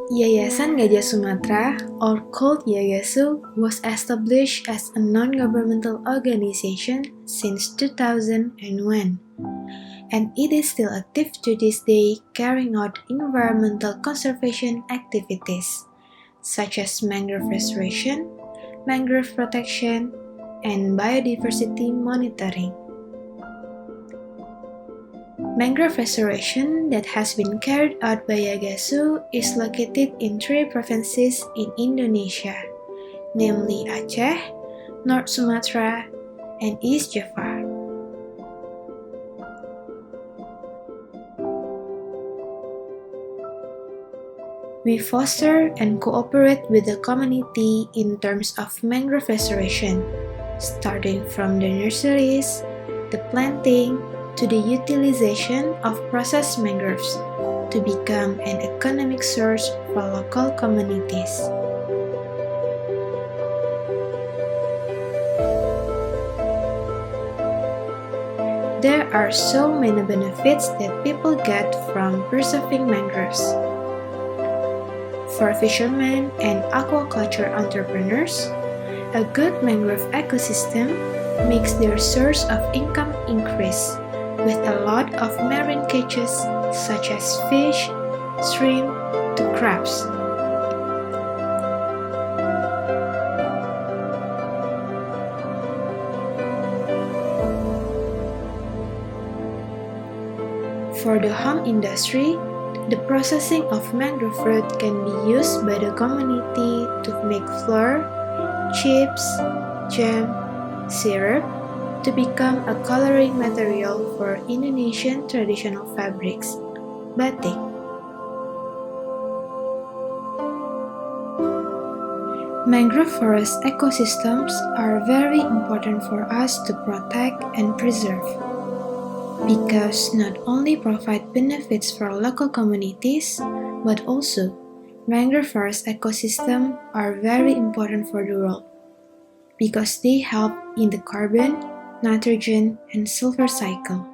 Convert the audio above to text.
Yayasan Gajah Sumatera, or called Yagasu, was established as a non-governmental organization since 2001, and it is still active to this day, carrying out environmental conservation activities such as mangrove restoration, mangrove protection, and biodiversity monitoring. Mangrove restoration that has been carried out by Yagasu is located in 3 provinces in Indonesia, namely Aceh, North Sumatra, and East Java. We foster and cooperate with the community in terms of mangrove restoration, starting from the nurseries, the planting, to the utilization of processed mangroves to become an economic source for local communities. There are so many benefits that people get from preserving mangroves. For fishermen and aquaculture entrepreneurs, a good mangrove ecosystem makes their source of income increase, with a lot of marine catches such as fish, shrimp, to crabs. For the home industry, the processing of mangrove fruit can be used by the community to make flour, chips, jam, syrup, to become a coloring material for Indonesian traditional fabrics, batik. Mangrove forest ecosystems are very important for us to protect and preserve, because not only provide benefits for local communities, but also mangrove forest ecosystems are very important for the world, because they help in the carbon, nitrogen, and sulfur cycle.